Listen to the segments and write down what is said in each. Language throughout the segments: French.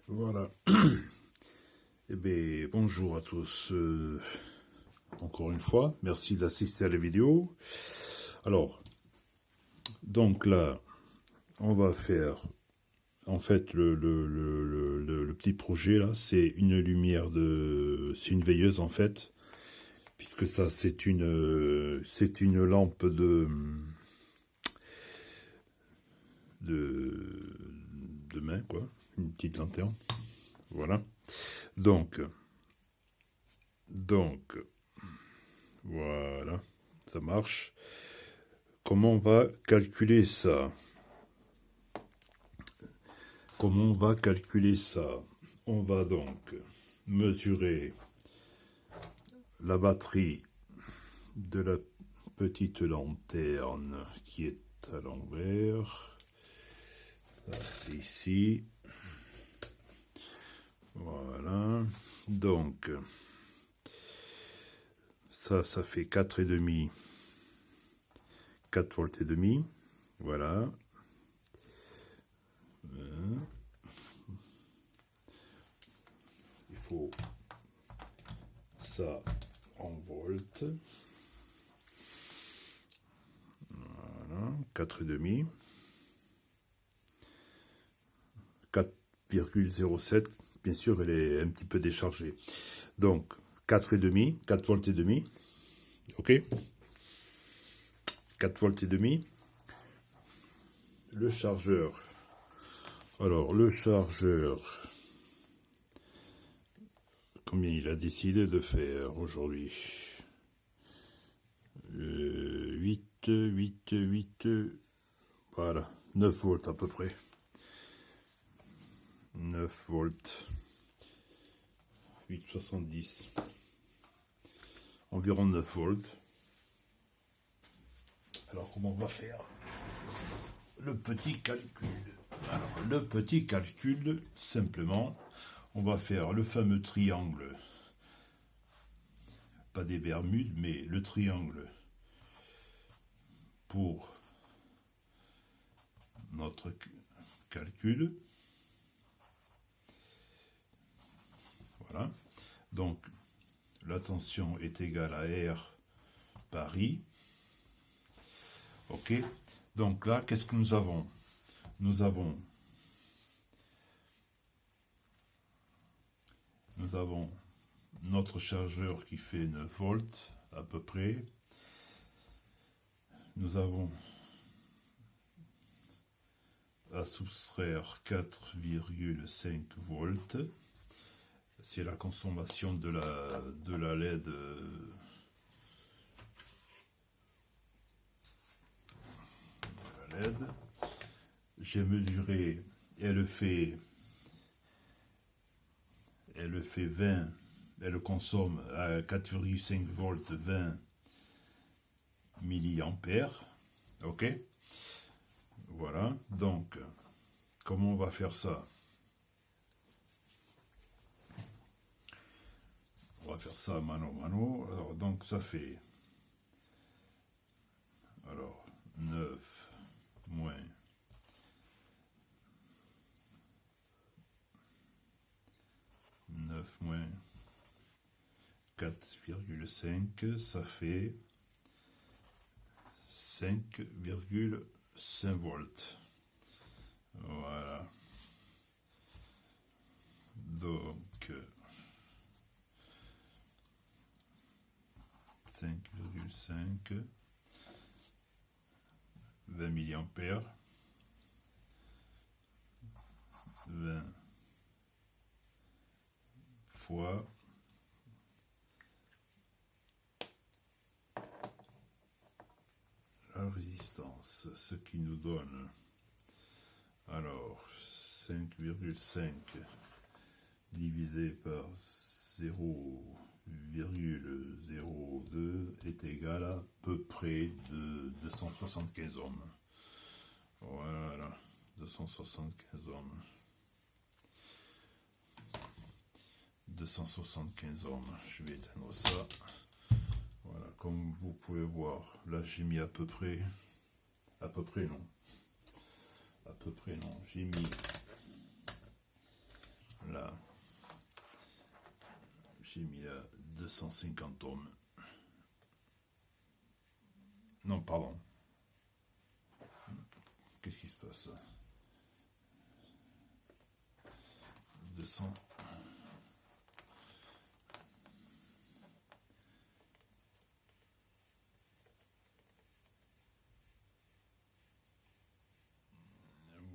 Voilà. Eh bien, bonjour à tous. Encore une fois, merci d'assister à la vidéo. Alors, donc là, on va faire, en fait, le petit projet là, c'est une lumière c'est une veilleuse en fait, puisque ça, c'est une lampe de main, quoi, une petite lanterne. Voilà. Donc, voilà, ça marche. Comment on va calculer ça? Comment on va calculer ça? On va donc mesurer la batterie de la petite lanterne qui est à l'envers. C'est ici. Voilà. Donc, ça fait 4,5. 4 volts et demi. Voilà. Il faut ça en volts. Voilà, 4,5. 4,07. Bien sûr, elle est un petit peu déchargée. Donc, 4,5, 4 volts et demi. OK? 4 volts et demi. Le chargeur. Alors, le chargeur, combien il a décidé de faire aujourd'hui? 8, voilà, 9 volts à peu près. 9 volts. 8,70. Environ 9 volts. Alors, comment on va faire? Le petit calcul. Alors, le petit calcul, simplement, on va faire le fameux triangle. Pas des Bermudes, mais le triangle pour notre calcul. Voilà. Donc, la tension est égale à R par I. OK. Donc là, qu'est-ce que nous avons? Nous avons notre chargeur qui fait 9 volts à peu près. Nous avons à soustraire 4,5 volts. C'est la consommation de la LED. LED. J'ai mesuré, elle fait 20, elle consomme à 4,5 volts 20 milliampères. OK? Voilà. Donc, comment on va faire ça? On va faire ça mano mano. Alors, donc, ça fait 9 moins 4,5, ça fait 5,5 volts. Voilà. Donc 5,5, 20 milliampères, 20 fois la résistance, ce qui nous donne alors 5,5 divisé par 0,02 est égal à peu près de 275 ohms. Voilà, 275 ohms. 275 ohms. Je vais éteindre ça. Voilà, comme vous pouvez voir, là j'ai mis à peu près non, j'ai mis J'ai mis là 250 ohms. Non, pardon. Qu'est-ce qui se passe? 200.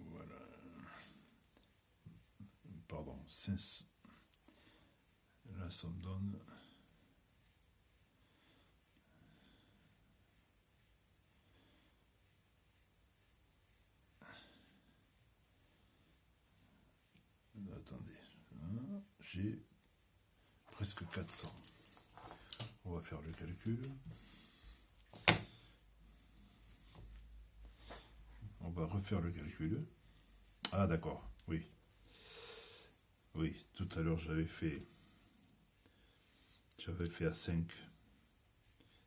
Voilà. Pardon. 5. Là, ça me donne. Attendez, j'ai presque 400. On va faire le calcul. On va refaire le calcul. Ah d'accord, oui. Oui, tout à l'heure j'avais fait à 5.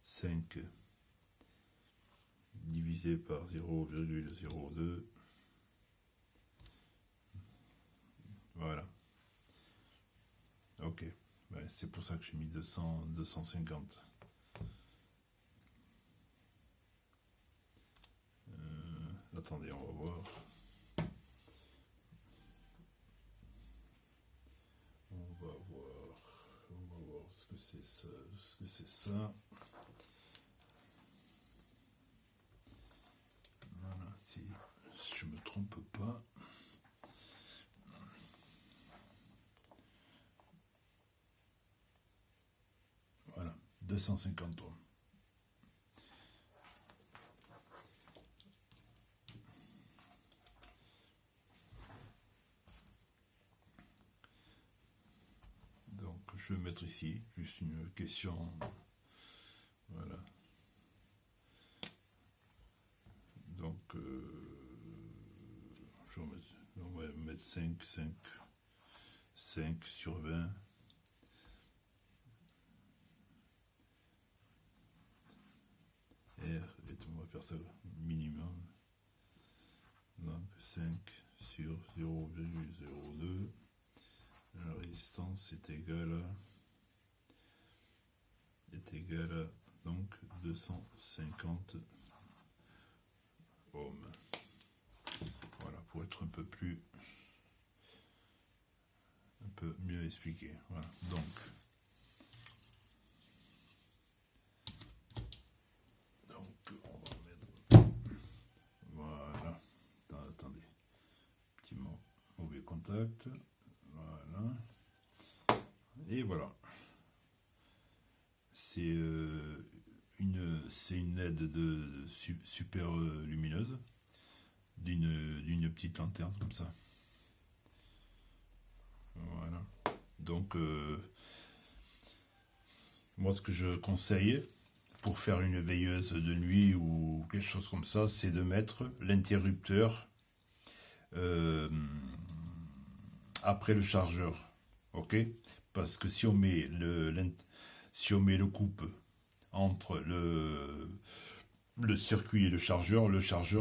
5 divisé par 0,02. Voilà. Ok. Ouais, c'est pour ça que j'ai mis 250. Attendez, on va voir. On va voir ce que c'est ça. Voilà, si je me trompe pas. Voilà, 250 ohms. Donc, je vais mettre ici juste une question. Voilà. Donc, on va mettre 5 sur 20. R, et on va faire ça minimum. Donc 5 sur 0,02. La résistance est égale à donc 250 ohms. Voilà, pour être un peu mieux expliqué. Voilà, donc on va mettre, voilà, attendez, petit mauvais contact, voilà, et voilà, c'est une LED de super lumineuse, d'une petite lanterne comme ça. Voilà. Donc, moi, ce que je conseille pour faire une veilleuse de nuit ou quelque chose comme ça, c'est de mettre l'interrupteur après le chargeur. Ok? Parce que si on met le coupe entre le circuit et le chargeur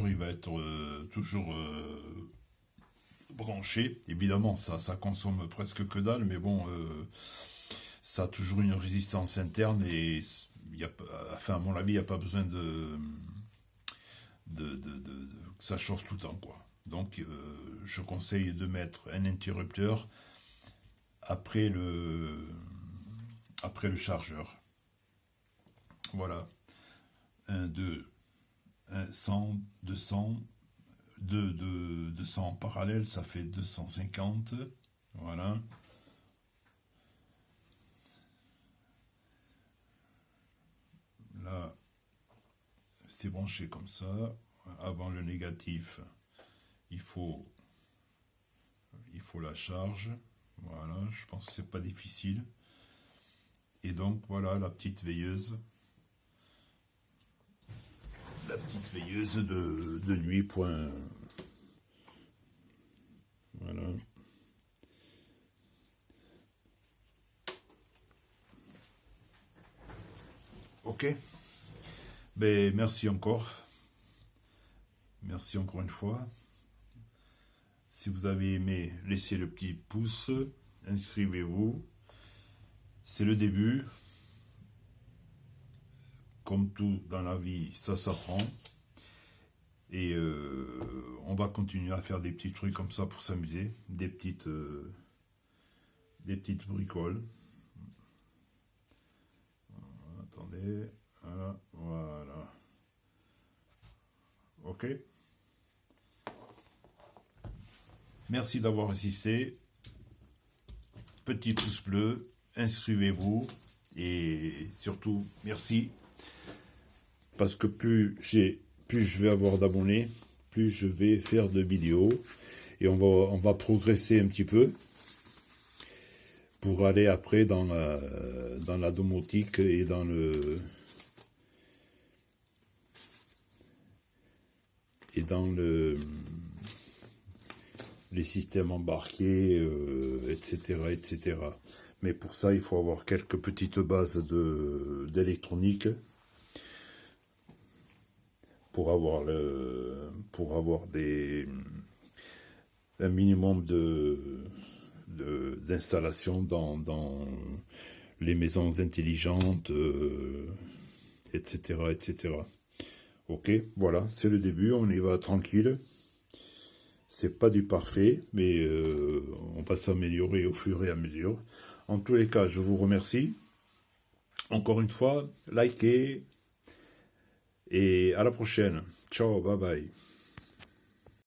il va être toujours branché. Évidemment, ça consomme presque que dalle, mais bon, ça a toujours une résistance interne et à mon avis, il n'y a pas besoin que ça chauffe tout le temps, quoi. Donc, je conseille de mettre un interrupteur après le chargeur. Voilà. 1, 2, 100, 200, 200 en parallèle, ça fait 250. Voilà. Là, c'est branché comme ça. Avant le négatif, il faut la charge. Voilà, je pense que c'est pas difficile. Et donc, voilà la petite veilleuse. La petite veilleuse de nuit. Point. Voilà. Ok. Ben, merci encore. Merci encore une fois. Si vous avez aimé, laissez le petit pouce. Inscrivez-vous. C'est le début. Comme tout dans la vie, ça s'apprend. Et on va continuer à faire des petits trucs comme ça pour s'amuser. Des petites bricoles. Attendez. Voilà. Voilà. Ok. Merci d'avoir assisté. Petit pouce bleu. Inscrivez-vous. Et surtout, merci. Parce que plus je vais avoir d'abonnés, plus je vais faire de vidéos. Et on va progresser un petit peu pour aller après dans la domotique et dans les systèmes embarqués, etc., etc. Mais pour ça, il faut avoir quelques petites bases d'électronique pour avoir un minimum d'installation dans les maisons intelligentes, etc., etc. Ok, voilà, c'est le début, on y va tranquille. C'est pas du parfait, mais on va s'améliorer au fur et à mesure. En tous les cas, je vous remercie. Encore une fois, likez et à la prochaine. Ciao, bye bye.